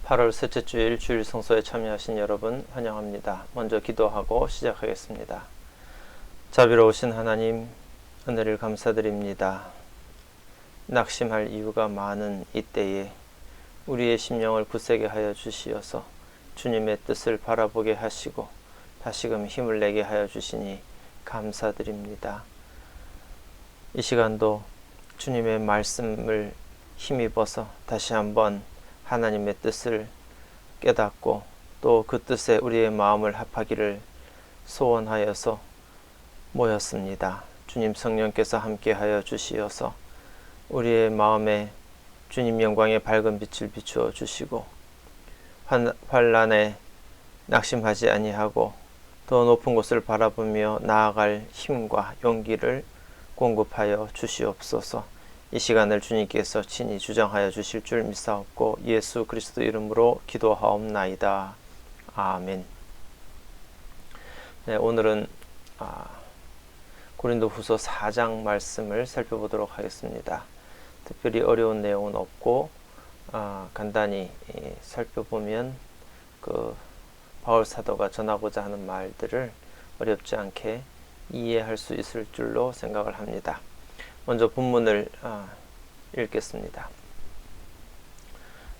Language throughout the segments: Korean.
8월 셋째 주일 주일 성소에 참여하신 여러분 환영합니다. 먼저 기도하고 시작하겠습니다. 자비로우신 하나님, 은혜를 감사드립니다. 낙심할 이유가 많은 이때에 우리의 심령을 굳세게 하여 주시어서 주님의 뜻을 바라보게 하시고 다시금 힘을 내게 하여 주시니 감사드립니다. 이 시간도 주님의 말씀을 힘입어서 다시 한번 하나님의 뜻을 깨닫고 또 그 뜻에 우리의 마음을 합하기를 소원하여서 모였습니다. 주님 성령께서 함께하여 주시어서 우리의 마음에 주님 영광의 밝은 빛을 비추어 주시고 환난에 낙심하지 아니하고 더 높은 곳을 바라보며 나아갈 힘과 용기를 공급하여 주시옵소서. 이 시간을 주님께서 친히 주장하여 주실 줄 믿사옵고 예수 그리스도 이름으로 기도하옵나이다. 아멘. 네, 오늘은 고린도후서 4장 말씀을 살펴보도록 하겠습니다. 특별히 어려운 내용은 없고 간단히 살펴보면 바울 사도가 전하고자 하는 말들을 어렵지 않게 이해할 수 있을 줄로 생각을 합니다. 먼저 본문을 읽겠습니다.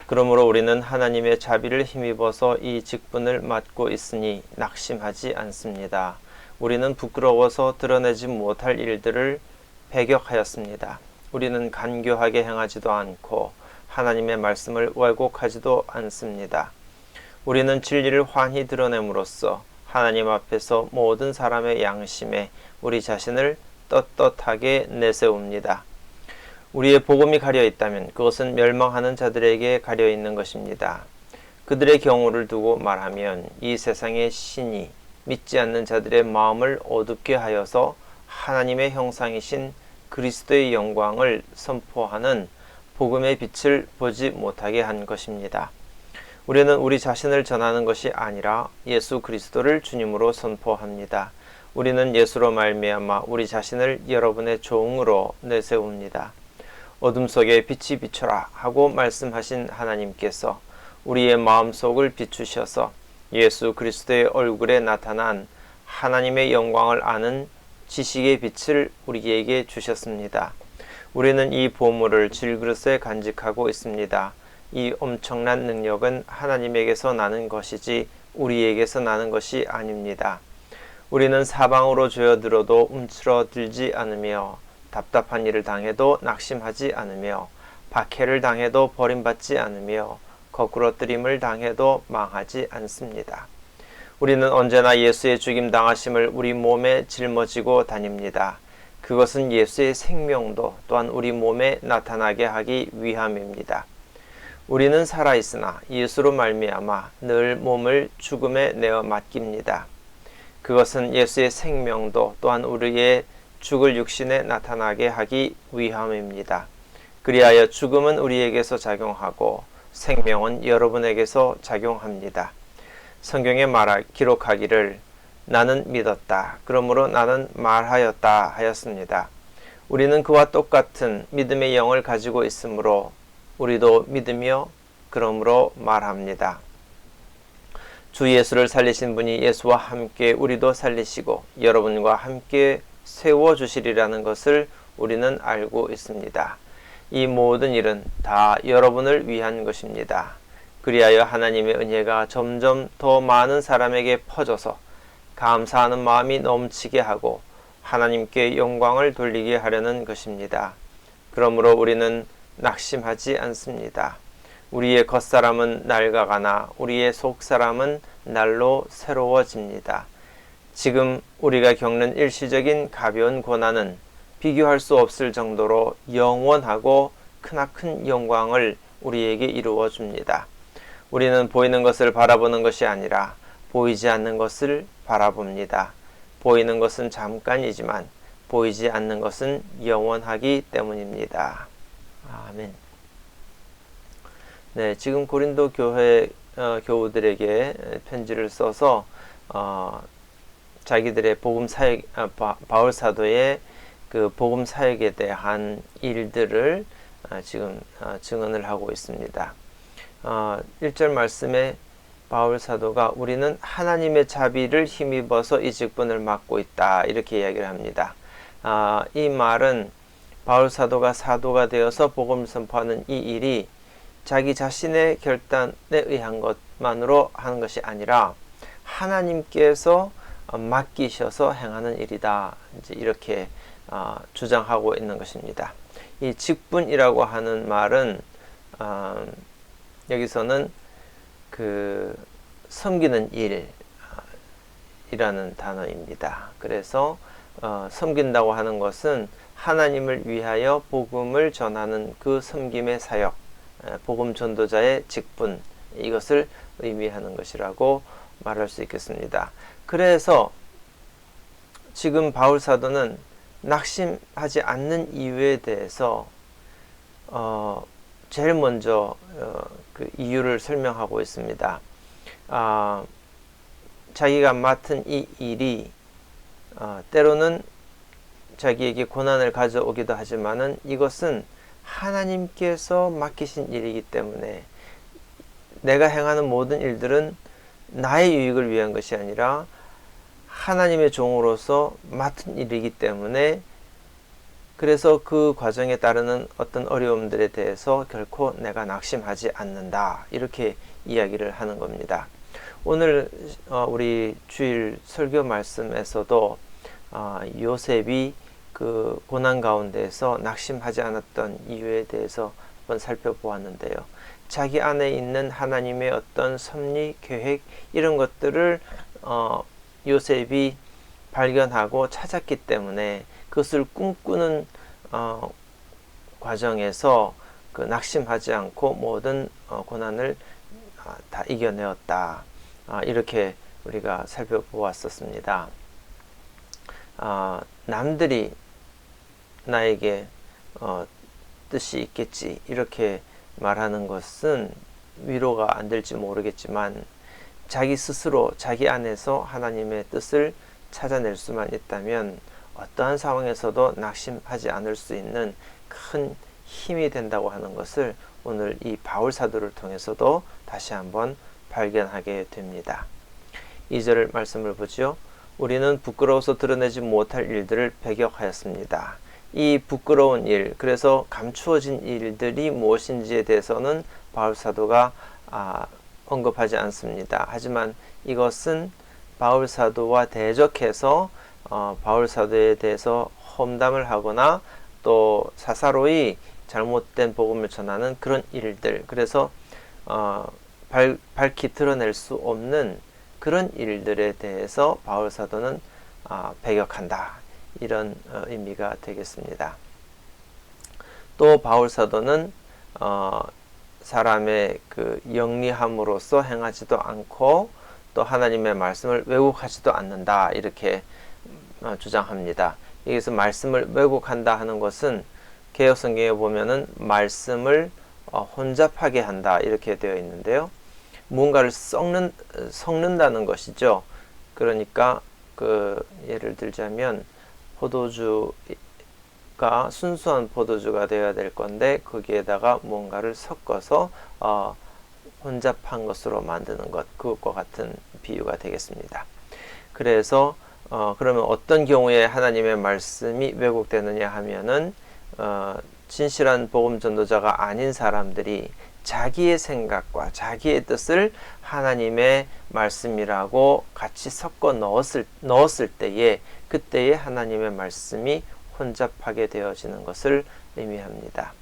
그러므로 우리는 하나님의 자비를 힘입어서 이 직분을 맡고 있으니 낙심하지 않습니다. 우리는 부끄러워서 드러내지 못할 일들을 배격하였습니다. 우리는 간교하게 행하지도 않고 하나님의 말씀을 왜곡하지도 않습니다. 우리는 진리를 환히 드러냄으로써 하나님 앞에서 모든 사람의 양심에 우리 자신을 떳떳하게 내세웁니다. 우리의 복음이 가려 있다면 그것은 멸망하는 자들에게 가려 있는 것입니다. 그들의 경우를 두고 말하면 이 세상의 신이 믿지 않는 자들의 마음을 어둡게 하여서 하나님의 형상이신 그리스도의 영광을 선포하는 복음의 빛을 보지 못하게 한 것입니다. 우리는 우리 자신을 전하는 것이 아니라 예수 그리스도를 주님으로 선포합니다. 우리는 예수로 말미암아 우리 자신을 여러분의 종으로 내세웁니다. 어둠 속에 빛이 비춰라 하고 말씀하신 하나님께서 우리의 마음속을 비추셔서 예수 그리스도의 얼굴에 나타난 하나님의 영광을 아는 지식의 빛을 우리에게 주셨습니다. 우리는 이 보물을 질그릇에 간직하고 있습니다. 이 엄청난 능력은 하나님에게서 나는 것이지 우리에게서 나는 것이 아닙니다. 우리는 사방으로 죄어들어도 움츠러들지 않으며 답답한 일을 당해도 낙심하지 않으며 박해를 당해도 버림받지 않으며 거꾸러뜨림을 당해도 망하지 않습니다. 우리는 언제나 예수의 죽임 당하심을 우리 몸에 짊어지고 다닙니다. 그것은 예수의 생명도 또한 우리 몸에 나타나게 하기 위함입니다. 우리는 살아있으나 예수로 말미암아 늘 몸을 죽음에 내어 맡깁니다. 그것은 예수의 생명도 또한 우리의 죽을 육신에 나타나게 하기 위함입니다. 그리하여 죽음은 우리에게서 작용하고 생명은 여러분에게서 작용합니다. 성경에 기록하기를 나는 믿었다. 그러므로 나는 말하였다 하였습니다. 우리는 그와 똑같은 믿음의 영을 가지고 있으므로 우리도 믿으며 그러므로 말합니다. 주 예수를 살리신 분이 예수와 함께 우리도 살리시고 여러분과 함께 세워주시리라는 것을 우리는 알고 있습니다. 이 모든 일은 다 여러분을 위한 것입니다. 그리하여 하나님의 은혜가 점점 더 많은 사람에게 퍼져서 감사하는 마음이 넘치게 하고 하나님께 영광을 돌리게 하려는 것입니다. 그러므로 우리는 낙심하지 않습니다. 우리의 겉사람은 낡아가나 우리의 속사람은 날로 새로워집니다. 지금 우리가 겪는 일시적인 가벼운 고난은 비교할 수 없을 정도로 영원하고 크나큰 영광을 우리에게 이루어 줍니다. 우리는 보이는 것을 바라보는 것이 아니라 보이지 않는 것을 바라봅니다. 보이는 것은 잠깐이지만 보이지 않는 것은 영원하기 때문입니다. 아멘. 네, 지금 고린도 교회 교우들에게 편지를 써서 자기들의 복음 사역, 바울 사도의 그 복음 사역에 대한 일들을 지금 증언을 하고 있습니다. 1절 말씀에 바울 사도가 우리는 하나님의 자비를 힘입어서 이 직분을 맡고 있다 이렇게 이야기를 합니다. 이 말은 바울 사도가 사도가 되어서 복음을 선포하는 이 일이 자기 자신의 결단에 의한 것만으로 하는 것이 아니라 하나님께서 맡기셔서 행하는 일이다. 이제 이렇게 주장하고 있는 것입니다. 이 직분이라고 하는 말은 여기서는 그 섬기는 일이라는 단어입니다. 그래서 섬긴다고 하는 것은 하나님을 위하여 복음을 전하는 그 섬김의 사역, 복음 전도자의 직분, 이것을 의미하는 것이라고 말할 수 있겠습니다. 그래서 지금 바울 사도는 낙심하지 않는 이유에 대해서 제일 먼저 그 이유를 설명하고 있습니다. 자기가 맡은 이 일이 때로는 자기에게 고난을 가져오기도 하지만은 이것은 하나님께서 맡기신 일이기 때문에 내가 행하는 모든 일들은 나의 유익을 위한 것이 아니라 하나님의 종으로서 맡은 일이기 때문에 그래서 그 과정에 따르는 어떤 어려움들에 대해서 결코 내가 낙심하지 않는다. 이렇게 이야기를 하는 겁니다. 오늘 우리 주일 설교 말씀에서도 요셉이 그 고난 가운데에서 낙심하지 않았던 이유에 대해서 한번 살펴보았는데요. 자기 안에 있는 하나님의 어떤 섭리, 계획 이런 것들을 요셉이 발견하고 찾았기 때문에 그것을 꿈꾸는 과정에서 그 낙심하지 않고 모든 고난을 다 이겨내었다. 이렇게 우리가 살펴보았었습니다. 남들이 나에게 뜻이 있겠지 이렇게 말하는 것은 위로가 안 될지 모르겠지만 자기 스스로 자기 안에서 하나님의 뜻을 찾아낼 수만 있다면 어떠한 상황에서도 낙심하지 않을 수 있는 큰 힘이 된다고 하는 것을 오늘 이 바울 사도를 통해서도 다시 한번 발견하게 됩니다. 2절 말씀을 보죠. 우리는 부끄러워서 드러내지 못할 일들을 배격하였습니다. 이 부끄러운 일, 그래서 감추어진 일들이 무엇인지에 대해서는 바울 사도가 언급하지 않습니다. 하지만 이것은 바울 사도와 대적해서 바울 사도에 대해서 험담을 하거나 또 사사로이 잘못된 복음을 전하는 그런 일들, 그래서 밝히 드러낼 수 없는 그런 일들에 대해서 바울 사도는 배격한다. 이런 의미가 되겠습니다. 또 바울 사도는 사람의 그 영리함으로써 행하지도 않고 또 하나님의 말씀을 왜곡하지도 않는다. 이렇게 주장합니다. 여기서 말씀을 왜곡한다 하는 것은 개역 성경에 보면은 말씀을 혼잡하게 한다 이렇게 되어 있는데요. 무언가를 섞는다는 것이죠. 그러니까 예를 들자면 포도주가 순수한 포도주가 되어야 될 건데 거기에다가 뭔가를 섞어서 혼잡한 것으로 만드는 것, 그것과 같은 비유가 되겠습니다. 그래서 그러면 어떤 경우에 하나님의 말씀이 왜곡되느냐 하면은 진실한 복음 전도자가 아닌 사람들이 자기의 생각과 자기의 뜻을 하나님의 말씀이라고 같이 섞어 넣었을 때에 그때에 하나님의 말씀이 혼잡하게 되어지는 것을 의미합니다.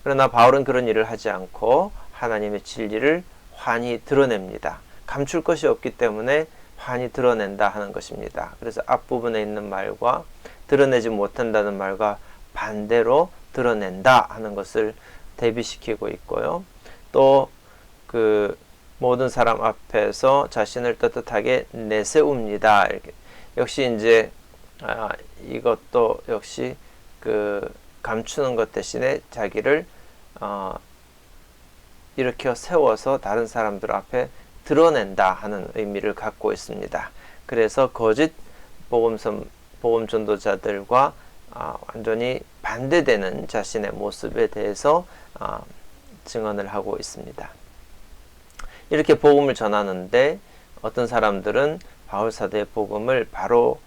그러나 바울은 그런 일을 하지 않고 하나님의 진리를 환히 드러냅니다. 감출 것이 없기 때문에 환히 드러낸다 하는 것입니다. 그래서 앞부분에 있는 말과 드러내지 못한다는 말과 반대로 드러낸다 하는 것을 대비시키고 있고요. 또 그 모든 사람 앞에서 자신을 떳떳하게 내세웁니다. 이렇게. 역시 이제 이것도 역시 그 감추는 것 대신에 자기를 일으켜 세워서 다른 사람들 앞에 드러낸다 하는 의미를 갖고 있습니다. 그래서 거짓 복음 전도자들과 완전히 반대되는 자신의 모습에 대해서 증언을 하고 있습니다. 이렇게 복음을 전하는데 어떤 사람들은 바울 사도의 복음을 바로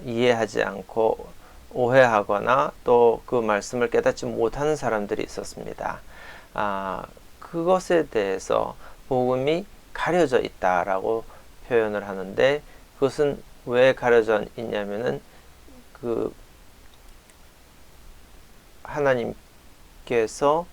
이해하지 않고 오해하거나 또 그 말씀을 깨닫지 못하는 사람들이 있었습니다. 그것에 대해서 복음이 가려져 있다라고 표현을 하는데, 그것은 왜 가려져 있냐면은 그 하나님께서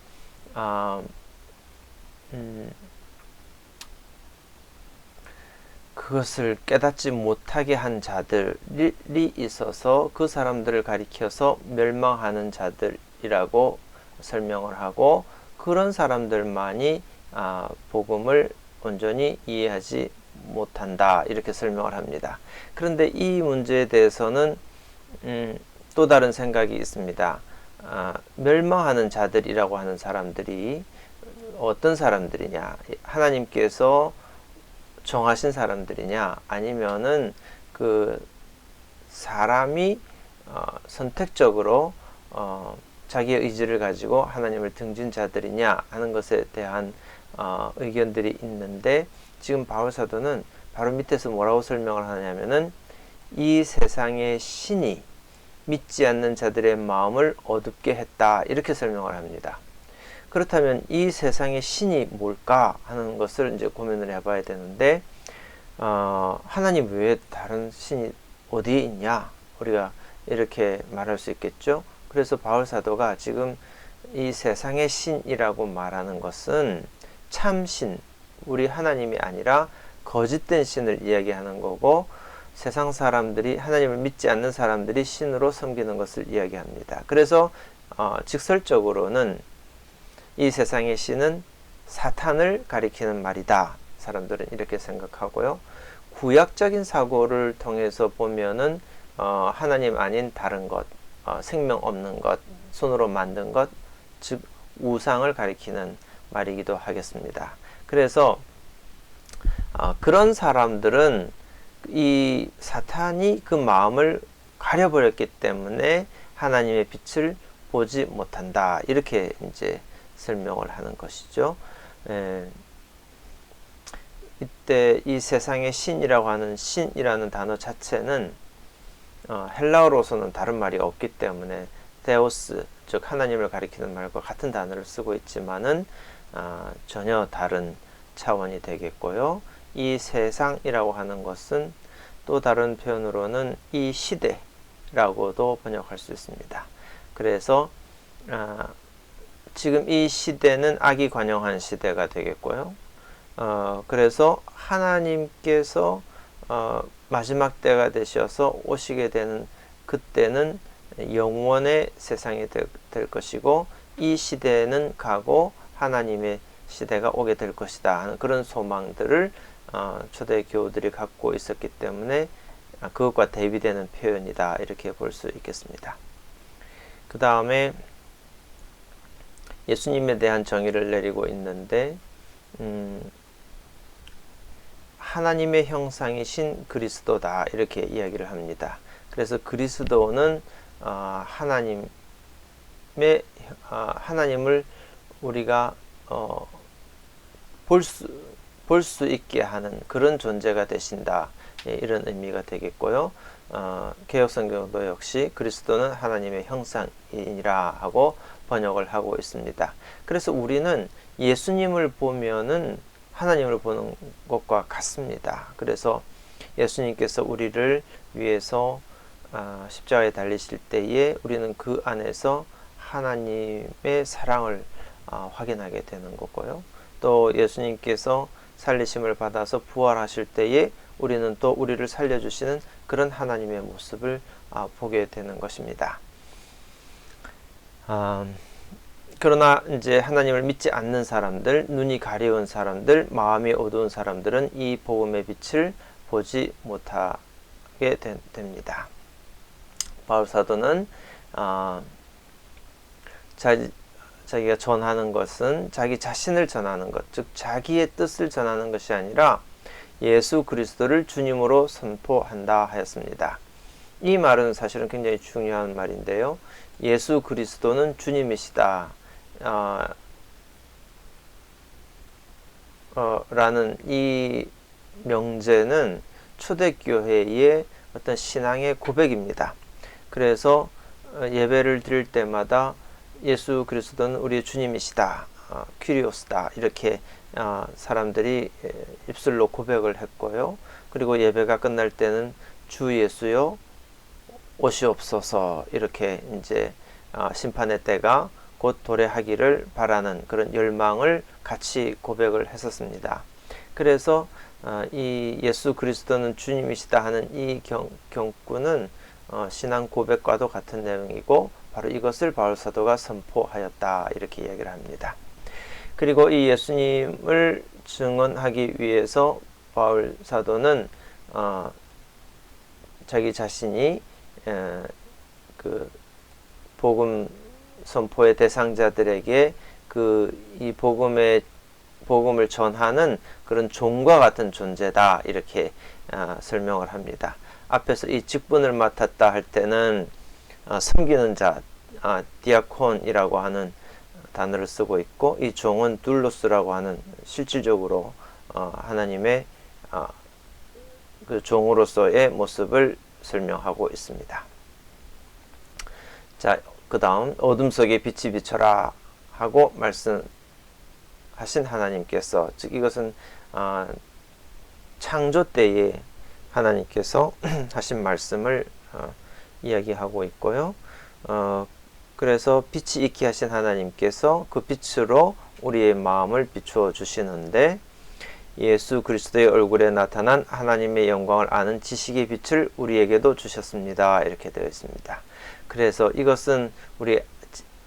그것을 깨닫지 못하게 한 자들이 있어서 그 사람들을 가리켜서 멸망하는 자들이라고 설명을 하고, 그런 사람들만이 복음을 온전히 이해하지 못한다 이렇게 설명을 합니다. 그런데 이 문제에 대해서는 또 다른 생각이 있습니다. 멸망하는 자들이라고 하는 사람들이 어떤 사람들이냐, 하나님께서 정하신 사람들이냐, 아니면은 그 사람이 선택적으로 자기의 의지를 가지고 하나님을 등진 자들이냐 하는 것에 대한 의견들이 있는데, 지금 바울 사도는 바로 밑에서 뭐라고 설명을 하냐면은 이 세상의 신이 믿지 않는 자들의 마음을 어둡게 했다 이렇게 설명을 합니다. 그렇다면 이 세상의 신이 뭘까 하는 것을 이제 고민을 해봐야 되는데, 하나님 외에 다른 신이 어디에 있냐, 우리가 이렇게 말할 수 있겠죠. 그래서 바울 사도가 지금 이 세상의 신이라고 말하는 것은 참신, 우리 하나님이 아니라 거짓된 신을 이야기하는 거고, 세상 사람들이, 하나님을 믿지 않는 사람들이 신으로 섬기는 것을 이야기합니다. 그래서 직설적으로는 이 세상의 신은 사탄을 가리키는 말이다, 사람들은 이렇게 생각하고요. 구약적인 사고를 통해서 보면은 하나님 아닌 다른 것, 생명 없는 것, 손으로 만든 것, 즉 우상을 가리키는 말이기도 하겠습니다. 그래서 그런 사람들은 이 사탄이 그 마음을 가려버렸기 때문에 하나님의 빛을 보지 못한다 이렇게 이제 설명을 하는 것이죠. 이때 이 세상의 신이라고 하는 신이라는 단어 자체는 헬라어로서는 다른 말이 없기 때문에 데오스, 즉 하나님을 가리키는 말과 같은 단어를 쓰고 있지만은 전혀 다른 차원이 되겠고요. 이 세상이라고 하는 것은 또 다른 표현으로는 이 시대라고도 번역할 수 있습니다. 그래서 지금 이 시대는 악이 관영한 시대가 되겠고요. 그래서 하나님께서 마지막 때가 되셔서 오시게 되는 그때는 영원의 세상이 될 것이고, 이 시대는 가고 하나님의 시대가 오게 될 것이다 하는 그런 소망들을 초대 교우들이 갖고 있었기 때문에 그것과 대비되는 표현이다 이렇게 볼 수 있겠습니다. 그 다음에 예수님에 대한 정의를 내리고 있는데, 하나님의 형상이신 그리스도다 이렇게 이야기를 합니다. 그래서 그리스도는 하나님을 우리가 볼 수 있게 하는 그런 존재가 되신다, 이런 의미가 되겠고요. 개역성경도 역시 그리스도는 하나님의 형상이라 하고 번역을 하고 있습니다. 그래서 우리는 예수님을 보면은 하나님을 보는 것과 같습니다. 그래서 예수님께서 우리를 위해서 십자가에 달리실 때에 우리는 그 안에서 하나님의 사랑을 확인하게 되는 거고요. 또 예수님께서 살리심을 받아서 부활하실 때에 우리는 또 우리를 살려주시는 그런 하나님의 모습을 보게 되는 것입니다. 그러나 이제 하나님을 믿지 않는 사람들, 눈이 가려운 사람들, 마음이 어두운 사람들은 이 복음의 빛을 보지 못하게 됩니다. 바울 사도는 자기가 전하는 것은 자기 자신을 전하는 것, 즉 자기의 뜻을 전하는 것이 아니라 예수 그리스도를 주님으로 선포한다 하였습니다. 이 말은 사실은 굉장히 중요한 말인데요. 예수 그리스도는 주님이시다. 라는 이 명제는 초대교회의 어떤 신앙의 고백입니다. 그래서 예배를 드릴 때마다 예수 그리스도는 우리의 주님이시다, 퀴리오스다, 이렇게 사람들이 입술로 고백을 했고요. 그리고 예배가 끝날 때는 주 예수여 오시옵소서, 이렇게 이제 심판의 때가 곧 도래하기를 바라는 그런 열망을 같이 고백을 했었습니다. 그래서 이 예수 그리스도는 주님이시다 하는 이 경구는 신앙 고백과도 같은 내용이고, 바로 이것을 바울 사도가 선포하였다, 이렇게 이야기를 합니다. 그리고 이 예수님을 증언하기 위해서 바울 사도는 자기 자신이 그 복음 선포의 대상자들에게 이 복음을 전하는 그런 종과 같은 존재다, 이렇게 설명을 합니다. 앞에서 이 직분을 맡았다 할 때는 섬기는 자, 디아콘이라고 하는 단어를 쓰고 있고, 이 종은 둘로스라고 하는 실질적으로 하나님의 그 종으로서의 모습을 설명하고 있습니다. 자, 그 다음 어둠 속에 빛이 비춰라 하고 말씀하신 하나님께서, 즉 이것은 창조 때에 하나님께서 하신 말씀을 이야기하고 있고요. 그래서 빛이 있게 하신 하나님께서 그 빛으로 우리의 마음을 비추어 주시는데, 예수 그리스도의 얼굴에 나타난 하나님의 영광을 아는 지식의 빛을 우리에게도 주셨습니다, 이렇게 되어 있습니다. 그래서 이것은 우리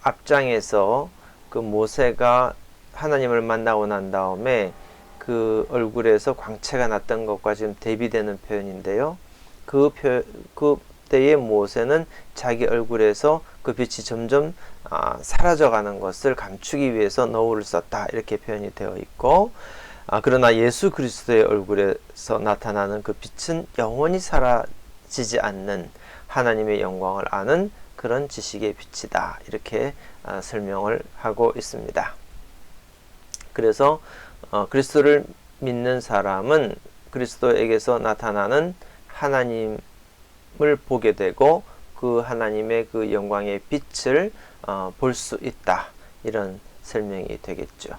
앞장에서 그 모세가 하나님을 만나고 난 다음에 그 얼굴에서 광채가 났던 것과 지금 대비되는 표현인데요. 그때의 모세는 자기 얼굴에서 그 빛이 점점 사라져가는 것을 감추기 위해서 너울을 썼다, 이렇게 표현이 되어 있고, 그러나 예수 그리스도의 얼굴에서 나타나는 그 빛은 영원히 사라지지 않는 하나님의 영광을 아는 그런 지식의 빛이다, 이렇게 설명을 하고 있습니다. 그래서 그리스도를 믿는 사람은 그리스도에게서 나타나는 하나님을 보게 되고, 그 하나님의 그 영광의 빛을 볼 수 있다, 이런 설명이 되겠죠.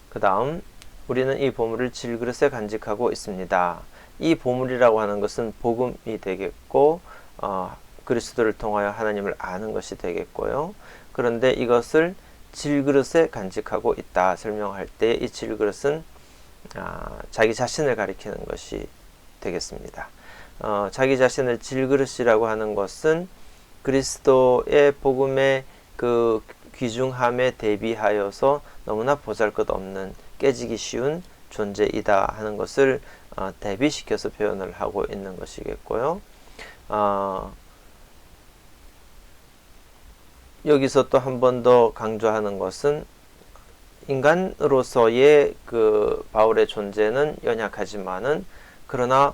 그 다음, 우리는 이 보물을 질그릇에 간직하고 있습니다. 이 보물이라고 하는 것은 복음이 되겠고, 그리스도를 통하여 하나님을 아는 것이 되겠고요. 그런데 이것을 질그릇에 간직하고 있다 설명할 때, 이 질그릇은 자기 자신을 가리키는 것이 되겠습니다. 자기 자신을 질그릇이라고 하는 것은 그리스도의 복음의 그 귀중함에 대비하여서 너무나 보잘것없는, 깨지기 쉬운 존재이다 하는 것을 대비시켜서 표현을 하고 있는 것이겠고요. 여기서 또 한 번 더 강조하는 것은, 인간으로서의 그 바울의 존재는 연약하지만은, 그러나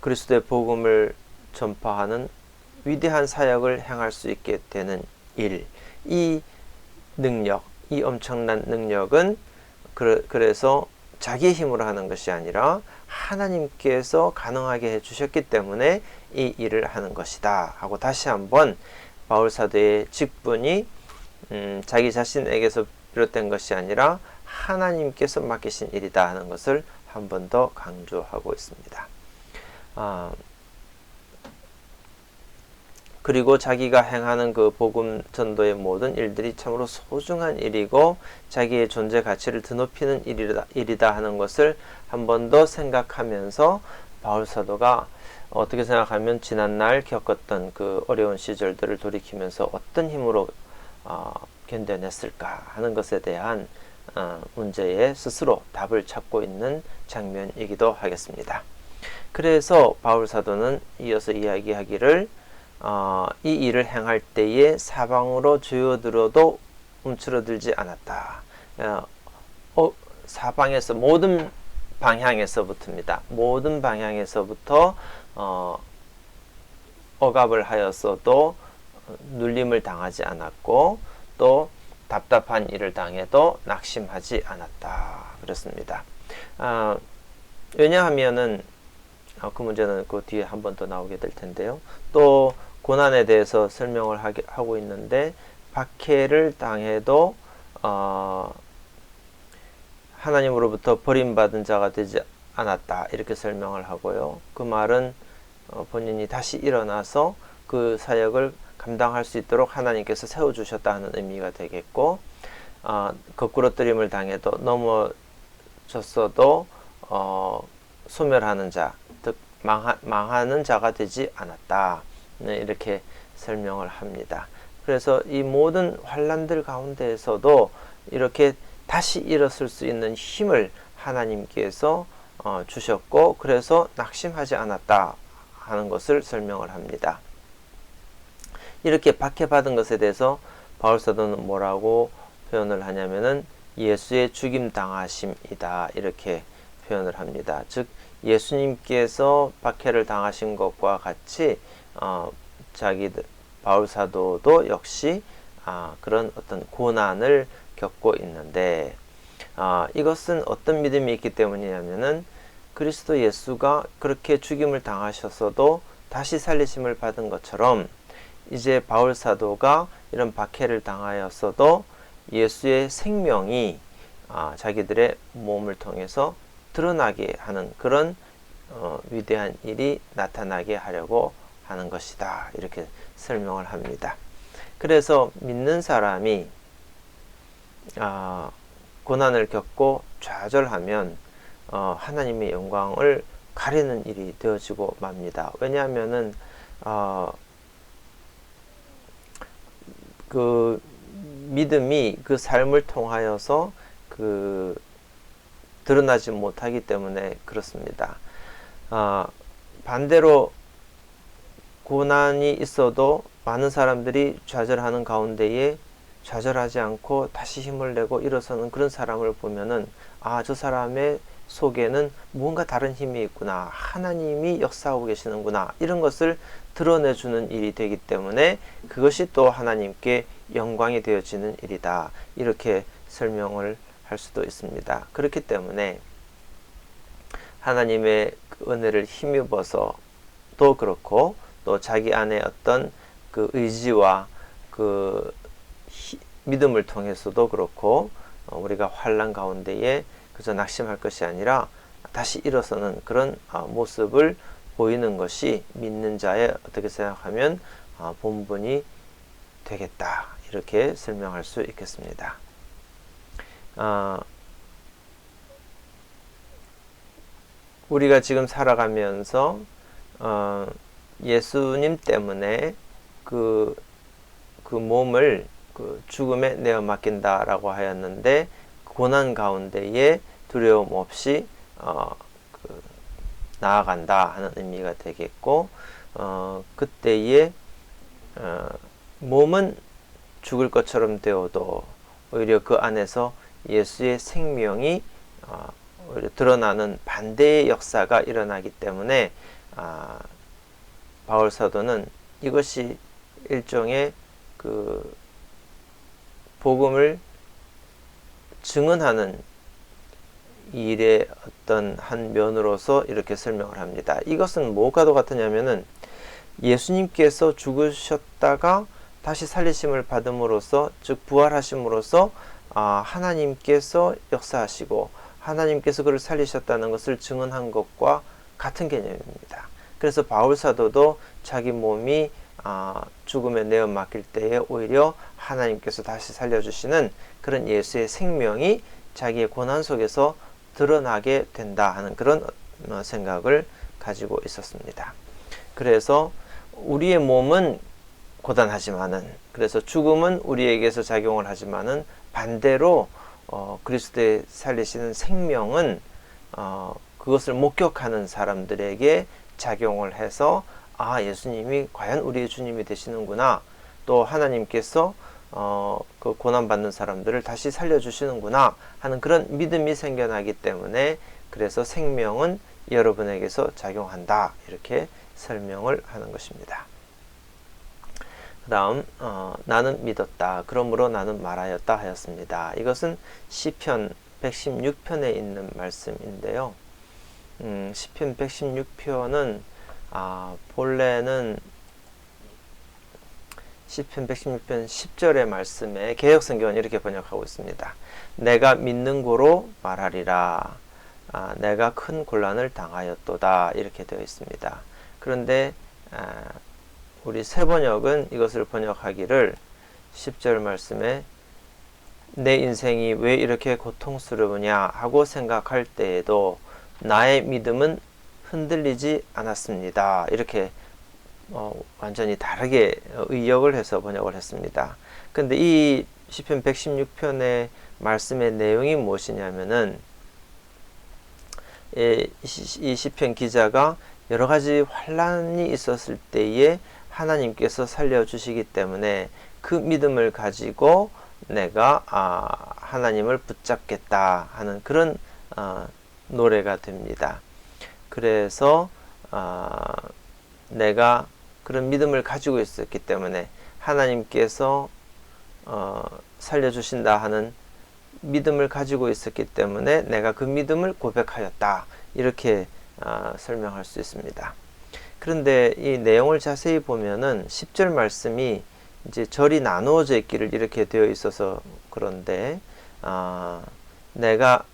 그리스도의 복음을 전파하는 위대한 사역을 행할 수 있게 되는 일, 이 능력, 이 엄청난 능력은 그래서 자기의 힘으로 하는 것이 아니라 하나님께서 가능하게 해주셨기 때문에 이 일을 하는 것이다 하고, 다시 한번 바울 사도의 직분이 자기 자신에게서 비롯된 것이 아니라 하나님께서 맡기신 일이다 하는 것을 한 번 더 강조하고 있습니다. 그리고 자기가 행하는 그 복음 전도의 모든 일들이 참으로 소중한 일이고 자기의 존재 가치를 드높이는 일이다 하는 것을 한 번 더 생각하면서, 바울 사도가 어떻게 생각하면 지난날 겪었던 그 어려운 시절들을 돌이키면서 어떤 힘으로 견뎌냈을까 하는 것에 대한 문제에 스스로 답을 찾고 있는 장면이기도 하겠습니다. 그래서 바울 사도는 이어서 이야기하기를, 이 일을 행할 때에 사방으로 조여들어도 움츠러들지 않았다. 사방에서, 모든 방향에서부터입니다. 모든 방향에서부터 억압을 하였어도 눌림을 당하지 않았고, 또 답답한 일을 당해도 낙심하지 않았다, 그렇습니다. 왜냐하면은 그 문제는 그 뒤에 한 번 더 나오게 될 텐데요. 또 고난에 대해서 설명을 하고 있는데 박해를 당해도 하나님으로부터 버림받은 자가 되지 않았다 이렇게 설명을 하고요. 그 말은 본인이 다시 일어나서 그 사역을 감당할 수 있도록 하나님께서 세워주셨다 하는 의미가 되겠고, 거꾸로뜨림을 당해도 넘어졌어도 소멸하는 자, 즉 망하는 자가 되지 않았다. 네, 이렇게 설명을 합니다. 그래서 이 모든 환난들 가운데에서도 이렇게 다시 일어설 수 있는 힘을 하나님께서 주셨고, 그래서 낙심하지 않았다 하는 것을 설명을 합니다. 이렇게 박해받은 것에 대해서 바울사도는 뭐라고 표현을 하냐면은 예수의 죽임 당하심이다 이렇게 표현을 합니다. 즉 예수님께서 박해를 당하신 것과 같이 바울사도도 역시 그런 어떤 고난을 겪고 있는데, 이것은 어떤 믿음이 있기 때문이냐면은 그리스도 예수가 그렇게 죽임을 당하셨어도 다시 살리심을 받은 것처럼 이제 바울사도가 이런 박해를 당하였어도 예수의 생명이 자기들의 몸을 통해서 드러나게 하는 그런 위대한 일이 나타나게 하려고 하는 것이다 이렇게 설명을 합니다. 그래서 믿는 사람이 고난을 겪고 좌절하면 하나님의 영광을 가리는 일이 되어지고 맙니다. 왜냐하면은 그 믿음이 그 삶을 통하여서 드러나지 못하기 때문에 그렇습니다. 반대로 고난이 있어도 많은 사람들이 좌절하는 가운데에 좌절하지 않고 다시 힘을 내고 일어서는 그런 사람을 보면은 저 사람의 속에는 무언가 다른 힘이 있구나, 하나님이 역사하고 계시는구나, 이런 것을 드러내주는 일이 되기 때문에 그것이 또 하나님께 영광이 되어지는 일이다 이렇게 설명을 할 수도 있습니다. 그렇기 때문에 하나님의 은혜를 힘입어서도 그렇고 또 자기 안에 어떤 그 의지와 그 믿음을 통해서도 그렇고 우리가 환난 가운데에 그저 낙심할 것이 아니라 다시 일어서는 그런 모습을 보이는 것이 믿는 자의 어떻게 생각하면 본분이 되겠다 이렇게 설명할 수 있겠습니다. 우리가 지금 살아가면서 예수님 때문에 그 몸을 죽음에 내어 맡긴다라고 하였는데, 고난 가운데에 두려움 없이 나아간다 하는 의미가 되겠고, 그때에 몸은 죽을 것처럼 되어도 오히려 그 안에서 예수의 생명이 오히려 드러나는 반대의 역사가 일어나기 때문에 바울 사도는 이것이 일종의 그 복음을 증언하는 일의 어떤 한 면으로서 이렇게 설명을 합니다. 이것은 뭐가도 같으냐면은 예수님께서 죽으셨다가 다시 살리심을 받음으로써, 즉 부활하심으로써 하나님께서 역사하시고 하나님께서 그를 살리셨다는 것을 증언한 것과 같은 개념입니다. 그래서 바울 사도도 자기 몸이 죽음에 내어 맡길 때에 오히려 하나님께서 다시 살려주시는 그런 예수의 생명이 자기의 고난 속에서 드러나게 된다 하는 그런 생각을 가지고 있었습니다. 그래서 우리의 몸은 고단하지만은, 그래서 죽음은 우리에게서 작용을 하지만은 반대로 그리스도의 살리시는 생명은 그것을 목격하는 사람들에게 작용을 해서 예수님이 과연 우리의 주님이 되시는구나, 또 하나님께서 그 고난받는 사람들을 다시 살려주시는구나 하는 그런 믿음이 생겨나기 때문에, 그래서 생명은 여러분에게서 작용한다 이렇게 설명을 하는 것입니다. 그 다음 나는 믿었다, 그러므로 나는 말하였다 하였습니다. 이것은 시편 116편에 있는 말씀인데요. 시편 116편은 본래는 시편 116편 10절의 말씀에 개역성경은 이렇게 번역하고 있습니다. 내가 믿는 고로 말하리라. 내가 큰 곤란을 당하였도다. 이렇게 되어 있습니다. 그런데 우리 새번역은 이것을 번역하기를 10절 말씀에 내 인생이 왜 이렇게 고통스러우냐 하고 생각할 때에도 나의 믿음은 흔들리지 않았습니다. 이렇게 완전히 다르게 의역을 해서 번역을 했습니다. 근데 이 시편 116편의 말씀의 내용이 무엇이냐면은 이 시편 기자가 여러 가지 환란이 있었을 때에 하나님께서 살려주시기 때문에 그 믿음을 가지고 내가 하나님을 붙잡겠다 하는 그런 노래가 됩니다. 그래서 내가 그런 믿음을 가지고 있었기 때문에 하나님께서 살려주신다 하는 믿음을 가지고 있었기 때문에 내가 그 믿음을 고백하였다. 이렇게 설명할 수 있습니다. 그런데 이 내용을 자세히 보면은 10절 말씀이 이제 절이 나누어져 있기를 이렇게 되어 있어서 그런데 내가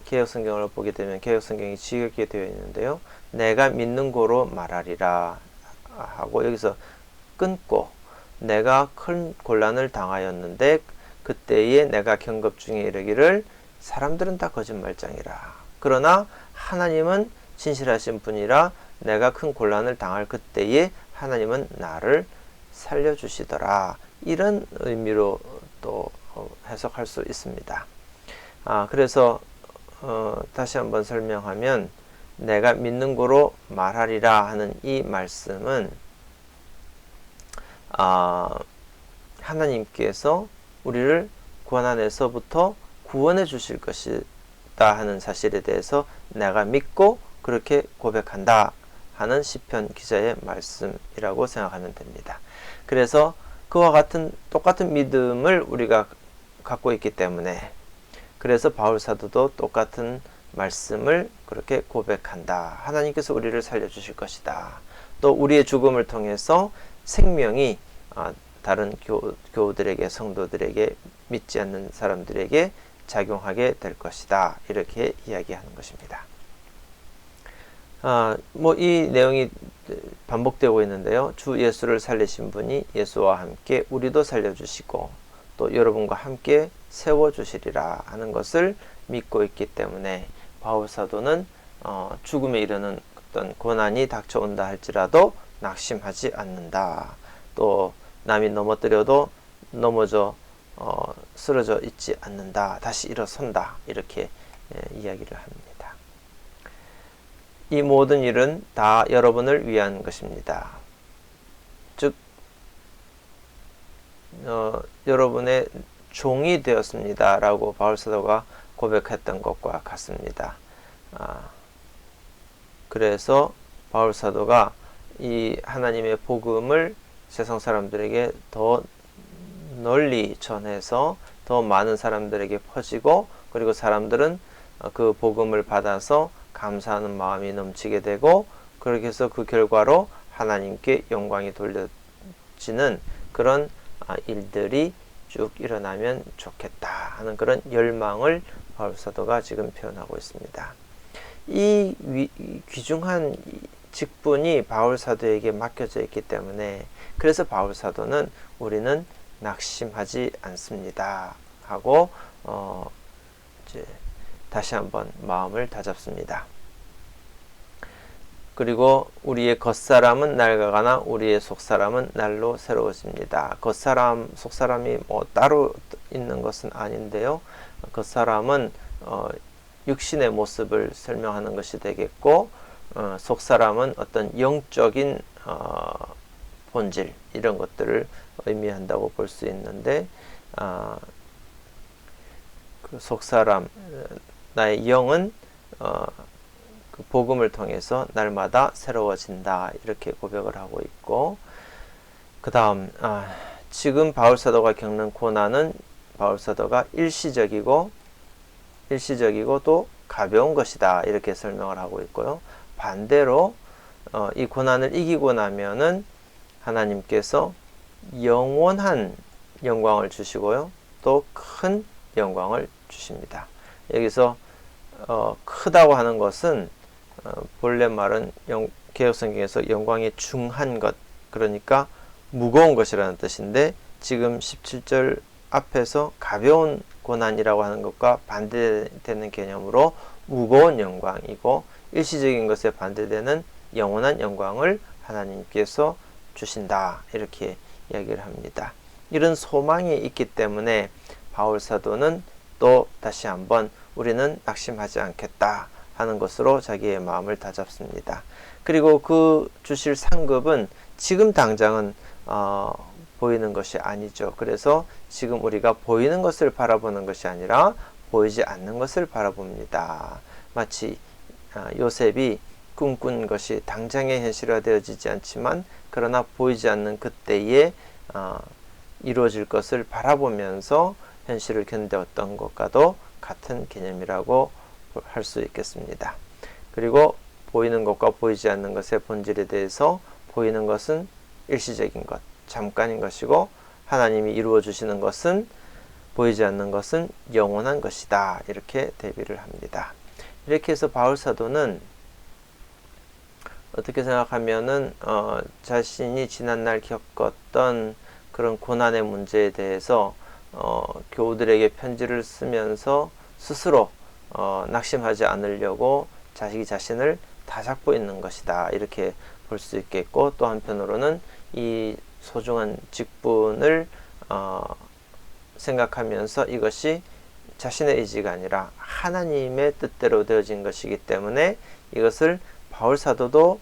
개역성경을 보게 되면 개역성경이 지겹게 되어 있는데요. 내가 믿는 고로 말하리라 하고 여기서 끊고 내가 큰 곤란을 당하였는데 그때에 내가 경급 중에 이르기를 사람들은 다 거짓말장이라. 그러나 하나님은 진실하신 분이라 내가 큰 곤란을 당할 그때에 하나님은 나를 살려주시더라. 이런 의미로 또 해석할 수 있습니다. 그래서 다시 한번 설명하면 내가 믿는 고로 말하리라 하는 이 말씀은 하나님께서 우리를 고난에서부터 구원해 주실 것이다 하는 사실에 대해서 내가 믿고 그렇게 고백한다 하는 시편 기자의 말씀이라고 생각하면 됩니다. 그래서 그와 같은 똑같은 믿음을 우리가 갖고 있기 때문에 그래서 바울 사도도 똑같은 말씀을 그렇게 고백한다. 하나님께서 우리를 살려주실 것이다. 또 우리의 죽음을 통해서 생명이 다른 교우들에게 성도들에게 믿지 않는 사람들에게 작용하게 될 것이다. 이렇게 이야기하는 것입니다. 이 내용이 반복되고 있는데요. 주 예수를 살리신 분이 예수와 함께 우리도 살려주시고 또 여러분과 함께 세워주시리라 하는 것을 믿고 있기 때문에 바울 사도는 죽음에 이르는 어떤 고난이 닥쳐온다 할지라도 낙심하지 않는다. 또 남이 넘어뜨려도 넘어져 쓰러져 있지 않는다. 다시 일어선다. 이렇게 이야기를 합니다. 이 모든 일은 다 여러분을 위한 것입니다. 즉 여러분의 종이 되었습니다. 라고 바울 사도가 고백했던 것과 같습니다. 그래서 바울 사도가 이 하나님의 복음을 세상 사람들에게 더 널리 전해서 더 많은 사람들에게 퍼지고 그리고 사람들은 그 복음을 받아서 감사하는 마음이 넘치게 되고 그렇게 해서 그 결과로 하나님께 영광이 돌려지는 그런 일들이 쭉 일어나면 좋겠다 하는 그런 열망을 바울 사도가 지금 표현하고 있습니다. 이 귀중한 직분이 바울 사도에게 맡겨져 있기 때문에 그래서 바울 사도는 우리는 낙심하지 않습니다 하고 이제 다시 한번 마음을 다잡습니다. 그리고 우리의 겉사람은 낡아가나 우리의 속사람은 날로 새로워집니다. 겉사람, 속사람이 따로 있는 것은 아닌데요. 겉사람은 육신의 모습을 설명하는 것이 되겠고 속사람은 어떤 영적인 본질 이런 것들을 의미한다고 볼 수 있는데 그 속사람 나의 영은 그 복음을 통해서 날마다 새로워진다 이렇게 고백을 하고 있고 그 다음 지금 바울 사도가 겪는 고난은 바울 사도가 일시적이고 일시적이고 또 가벼운 것이다. 이렇게 설명을 하고 있고요. 반대로 이 고난을 이기고 나면은 하나님께서 영원한 영광을 주시고요. 또 큰 영광을 주십니다. 여기서 크다고 하는 것은 본래 말은 개역성경에서 영광의 중한 것, 그러니까 무거운 것이라는 뜻인데 지금 17절 앞에서 가벼운 고난이라고 하는 것과 반대되는 개념으로 무거운 영광이고 일시적인 것에 반대되는 영원한 영광을 하나님께서 주신다. 이렇게 이야기를 합니다. 이런 소망이 있기 때문에 바울 사도는 또 다시 한번 우리는 낙심하지 않겠다 하는 것으로 자기의 마음을 다잡습니다. 그리고 그 주실 상급은 지금 당장은 보이는 것이 아니죠. 그래서 지금 우리가 보이는 것을 바라보는 것이 아니라 보이지 않는 것을 바라봅니다. 마치 요셉이 꿈꾼 것이 당장에 현실화되어지지 않지만 그러나 보이지 않는 그때에 이루어질 것을 바라보면서 현실을 견뎌왔던 것과도 같은 개념이라고 할 수 있겠습니다. 그리고 보이는 것과 보이지 않는 것의 본질에 대해서 보이는 것은 일시적인 것, 잠깐인 것이고 하나님이 이루어 주시는 것은 보이지 않는 것은 영원한 것이다. 이렇게 대비를 합니다. 이렇게 해서 바울 사도는 어떻게 생각하면은 자신이 지난날 겪었던 그런 고난의 문제에 대해서 교우들에게 편지를 쓰면서 스스로 낙심하지 않으려고 자기 자신을 다잡고 있는 것이다. 이렇게 볼 수 있겠고 또 한편으로는 이 소중한 직분을 생각하면서 이것이 자신의 의지가 아니라 하나님의 뜻대로 되어진 것이기 때문에 이것을 바울 사도도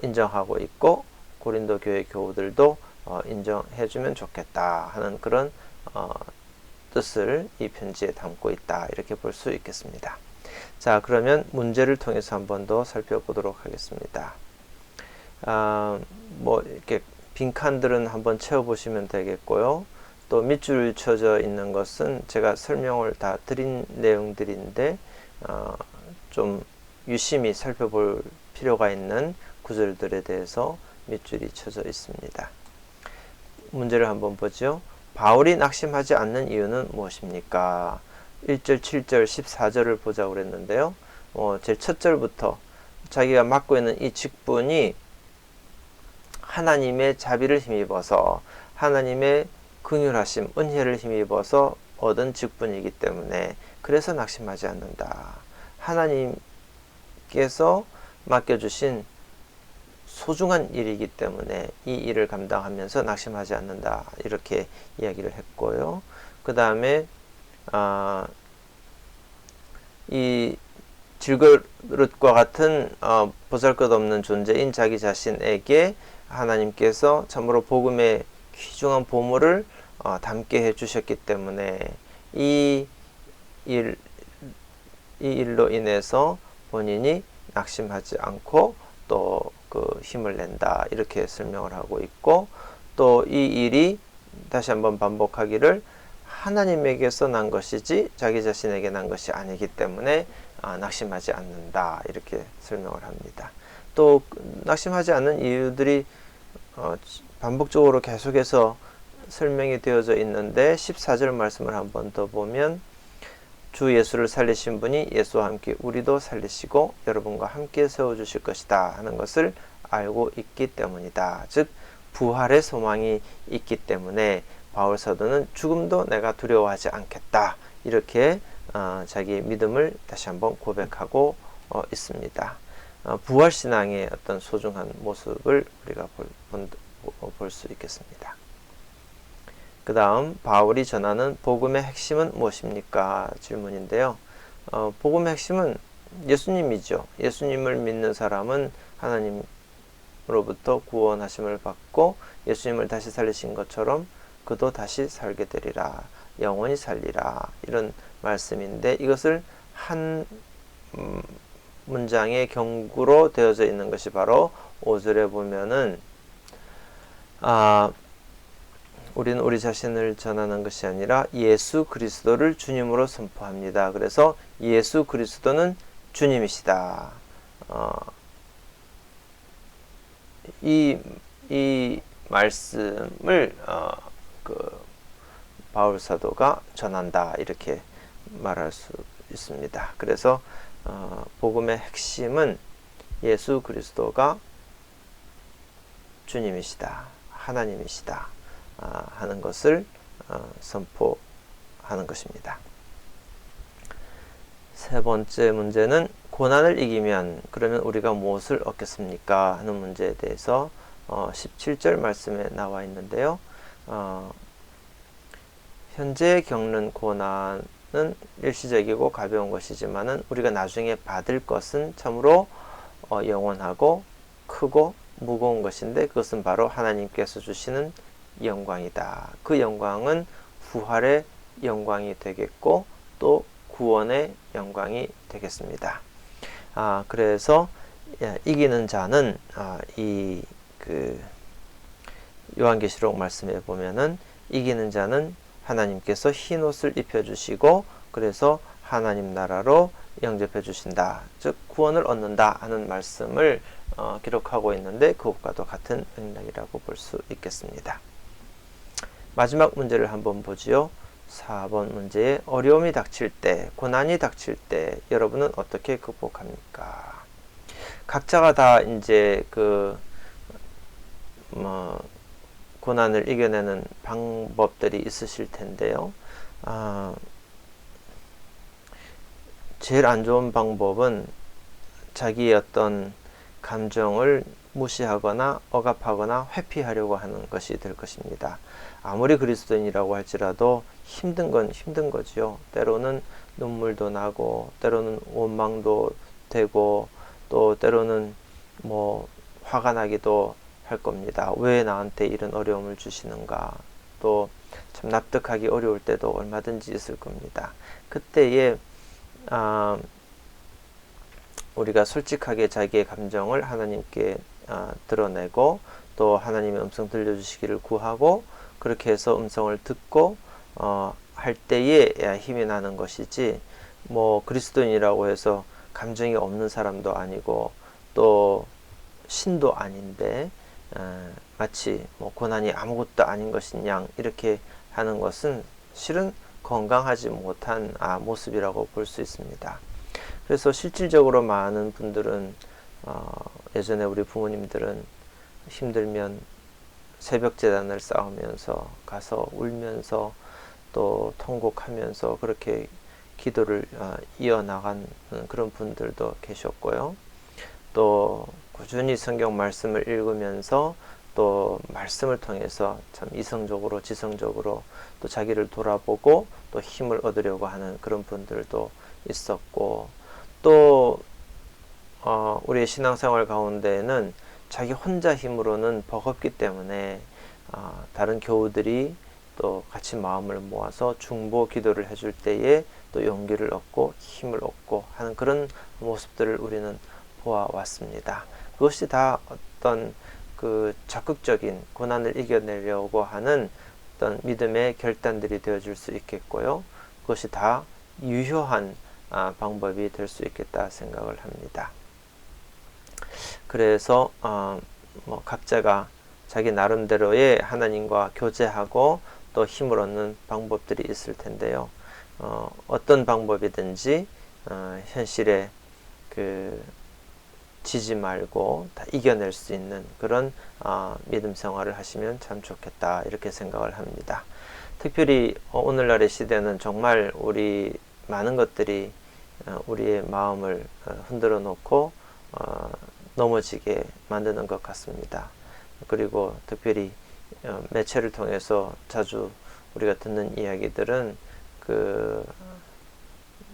인정하고 있고 고린도 교회 교우들도 인정해주면 좋겠다 하는 그런 뜻을 이 편지에 담고 있다. 이렇게 볼 수 있겠습니다. 자, 그러면 문제를 통해서 한 번 더 살펴보도록 하겠습니다. 뭐 이렇게 빈칸들은 한번 채워보시면 되겠고요. 또 밑줄 쳐져 있는 것은 제가 설명을 다 드린 내용들인데 좀 유심히 살펴볼 필요가 있는 구절들에 대해서 밑줄이 쳐져 있습니다. 문제를 한번 보죠. 바울이 낙심하지 않는 이유는 무엇입니까? 1절, 7절, 14절을 보자고 그랬는데요. 제일 첫 절부터 자기가 맡고 있는 이 직분이 하나님의 자비를 힘입어서 하나님의 긍휼하심, 은혜를 힘입어서 얻은 직분이기 때문에 그래서 낙심하지 않는다. 하나님께서 맡겨주신 소중한 일이기 때문에 이 일을 감당하면서 낙심하지 않는다. 이렇게 이야기를 했고요. 그 다음에 이 질그릇과 같은 보잘것없는 존재인 자기 자신에게 하나님께서 참으로 복음의 귀중한 보물을 담게 해주셨기 때문에 이 일로 인해서 본인이 낙심하지 않고 또 그 힘을 낸다. 이렇게 설명을 하고 있고 또 이 일이 다시 한번 반복하기를 하나님에게서 난 것이지 자기 자신에게 난 것이 아니기 때문에 낙심하지 않는다. 이렇게 설명을 합니다. 또 낙심하지 않는 이유들이 반복적으로 계속해서 설명이 되어져 있는데 14절 말씀을 한번 더 보면 주 예수를 살리신 분이 예수와 함께 우리도 살리시고 여러분과 함께 세워주실 것이다 하는 것을 알고 있기 때문이다. 즉 부활의 소망이 있기 때문에 바울 사도는 죽음도 내가 두려워하지 않겠다. 이렇게 자기의 믿음을 다시 한번 고백하고 있습니다. 부활신앙의 어떤 소중한 모습을 우리가 볼 수 있겠습니다. 그 다음 바울이 전하는 복음의 핵심은 무엇입니까? 질문인데요. 복음의 핵심은 예수님이죠. 예수님을 믿는 사람은 하나님으로부터 구원하심을 받고 예수님을 다시 살리신 것처럼 그도 다시 살게 되리라. 영원히 살리라. 이런 말씀인데 이것을 한 문장의 경구로 되어져 있는 것이 바로 5절에 보면은 우리는 우리 자신을 전하는 것이 아니라 예수 그리스도를 주님으로 선포합니다. 그래서 예수 그리스도는 주님이시다. 이 말씀을 그 바울 사도가 전한다 이렇게 말할 수 있습니다. 그래서 복음의 핵심은 예수 그리스도가 주님이시다, 하나님이시다 하는 것을 선포하는 것입니다. 세 번째 문제는 고난을 이기면 그러면 우리가 무엇을 얻겠습니까? 하는 문제에 대해서 17절 말씀에 나와 있는데요. 현재 겪는 고난은 일시적이고 가벼운 것이지만은 우리가 나중에 받을 것은 참으로 영원하고 크고 무거운 것인데 그것은 바로 하나님께서 주시는 영광이다. 그 영광은 부활의 영광이 되겠고 또 구원의 영광이 되겠습니다. 그래서 이기는 자는 이 요한계시록 말씀에 보면은 이기는 자는 하나님께서 흰 옷을 입혀주시고 그래서 하나님 나라로 영접해 주신다. 즉 구원을 얻는다 하는 말씀을 기록하고 있는데 그것과도 같은 맥락이라고 볼 수 있겠습니다. 마지막 문제를 한번 보지요. 4번 문제에 어려움이 닥칠 때, 고난이 닥칠 때 여러분은 어떻게 극복합니까? 각자가 다 이제 고난을 이겨내는 방법들이 있으실 텐데요. 제일 안 좋은 방법은 자기의 어떤 감정을 무시하거나 억압하거나 회피하려고 하는 것이 될 것입니다. 아무리 그리스도인이라고 할지라도 힘든 건 힘든 거지요. 때로는 눈물도 나고 때로는 원망도 되고 또 때로는 화가 나기도 할 겁니다. 왜 나한테 이런 어려움을 주시는가? 또 참 납득하기 어려울 때도 얼마든지 있을 겁니다. 그때에 우리가 솔직하게 자기의 감정을 하나님께 드러내고 또 하나님의 음성 들려주시기를 구하고 그렇게 해서 음성을 듣고 할 때에 힘이 나는 것이지 그리스도인이라고 해서 감정이 없는 사람도 아니고 또 신도 아닌데 마치 고난이 아무것도 아닌 것인 양 이렇게 하는 것은 실은 건강하지 못한 모습이라고 볼 수 있습니다. 그래서 실질적으로 많은 분들은 예전에 우리 부모님들은 힘들면 새벽 제단을 쌓으면서 가서 울면서 또 통곡하면서 그렇게 기도를 이어나간 그런 분들도 계셨고요. 또 꾸준히 성경 말씀을 읽으면서 또 말씀을 통해서 참 이성적으로 지성적으로 또 자기를 돌아보고 또 힘을 얻으려고 하는 그런 분들도 있었고 또 우리의 신앙생활 가운데에는 자기 혼자 힘으로는 버겁기 때문에 다른 교우들이 또 같이 마음을 모아서 중보 기도를 해줄 때에 또 용기를 얻고 힘을 얻고 하는 그런 모습들을 우리는 보아왔습니다. 그것이 다 어떤 적극적인 고난을 이겨내려고 하는 어떤 믿음의 결단들이 되어줄 수 있겠고요. 그것이 다 유효한 방법이 될 수 있겠다 생각을 합니다. 그래서 각자가 자기 나름대로의 하나님과 교제하고 또 힘을 얻는 방법들이 있을 텐데요. 어떤 방법이든지 현실에 지지 말고 다 이겨낼 수 있는 그런 믿음 생활을 하시면 참 좋겠다 이렇게 생각을 합니다. 특별히 오늘날의 시대는 정말 우리 많은 것들이 우리의 마음을 흔들어 놓고 넘어지게 만드는 것 같습니다. 그리고 특별히 매체를 통해서 자주 우리가 듣는 이야기들은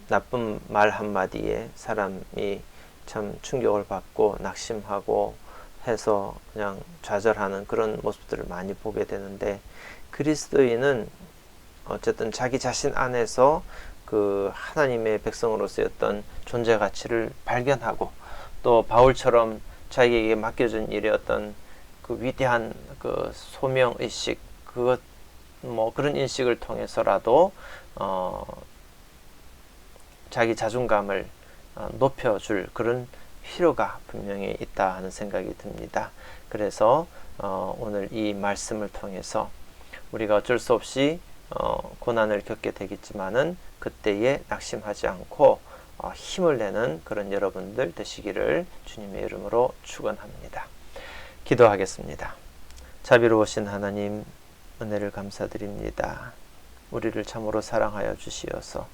나쁜 말 한마디에 사람이 참 충격을 받고 낙심하고 해서 그냥 좌절하는 그런 모습들을 많이 보게 되는데 그리스도인은 어쨌든 자기 자신 안에서 하나님의 백성으로서의 어떤 존재 가치를 발견하고 또 바울처럼 자기에게 맡겨준 일의 어떤 위대한 소명의식 그것 뭐 그런 인식을 통해서라도 자기 자존감을 높여줄 그런 필요가 분명히 있다 하는 생각이 듭니다. 그래서 오늘 이 말씀을 통해서 우리가 어쩔 수 없이 고난을 겪게 되겠지만은 그때에 낙심하지 않고 힘을 내는 그런 여러분들 되시기를 주님의 이름으로 축원합니다. 기도하겠습니다. 자비로우신 하나님, 은혜를 감사드립니다. 우리를 참으로 사랑하여 주시어서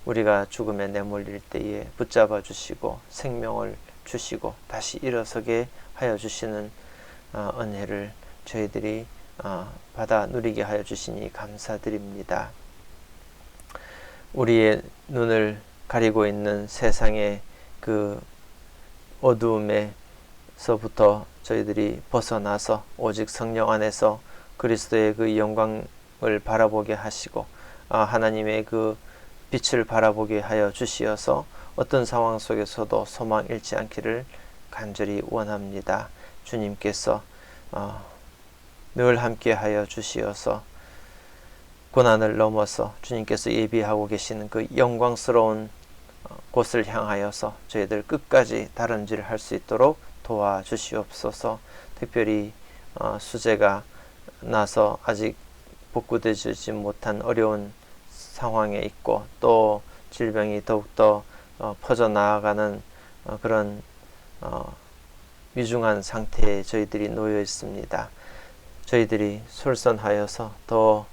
우리가 죽음에 내몰릴 때에 붙잡아 주시고 생명을 주시고 다시 일어서게 하여 주시는 은혜를 저희들이 받아 누리게 하여 주시니 감사드립니다. 우리의 눈을 가리고 있는 세상의 그 어두움에서부터 저희들이 벗어나서 오직 성령 안에서 그리스도의 그 영광을 바라보게 하시고 하나님의 그 빛을 바라보게 하여 주시어서 어떤 상황 속에서도 소망 잃지 않기를 간절히 원합니다. 주님께서 늘 함께 하여 주시어서 고난을 넘어서 주님께서 예비하고 계시는 그 영광스러운 곳을 향하여서 저희들 끝까지 다름질 할 수 있도록 도와주시옵소서. 특별히 수재가 나서 아직 복구되지 못한 어려운 상황에 있고 또 질병이 더욱더 퍼져나가는 그런 위중한 상태에 저희들이 놓여 있습니다. 저희들이 솔선하여서 더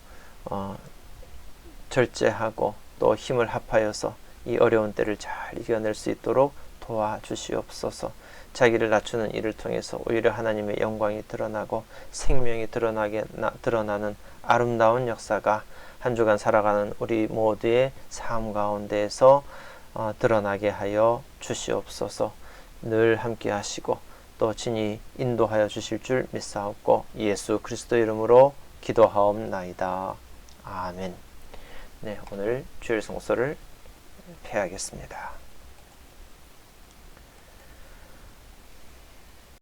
절제하고 또 힘을 합하여서 이 어려운 때를 잘 이겨낼 수 있도록 도와주시옵소서. 자기를 낮추는 일을 통해서 오히려 하나님의 영광이 드러나고 생명이 드러나는 아름다운 역사가 한 주간 살아가는 우리 모두의 삶 가운데에서 드러나게 하여 주시옵소서. 늘 함께 하시고 또 친히 인도하여 주실 줄 믿사옵고 예수 그리스도 이름으로 기도하옵나이다. 아멘. 네, 오늘 주일 성서를 폐하겠습니다.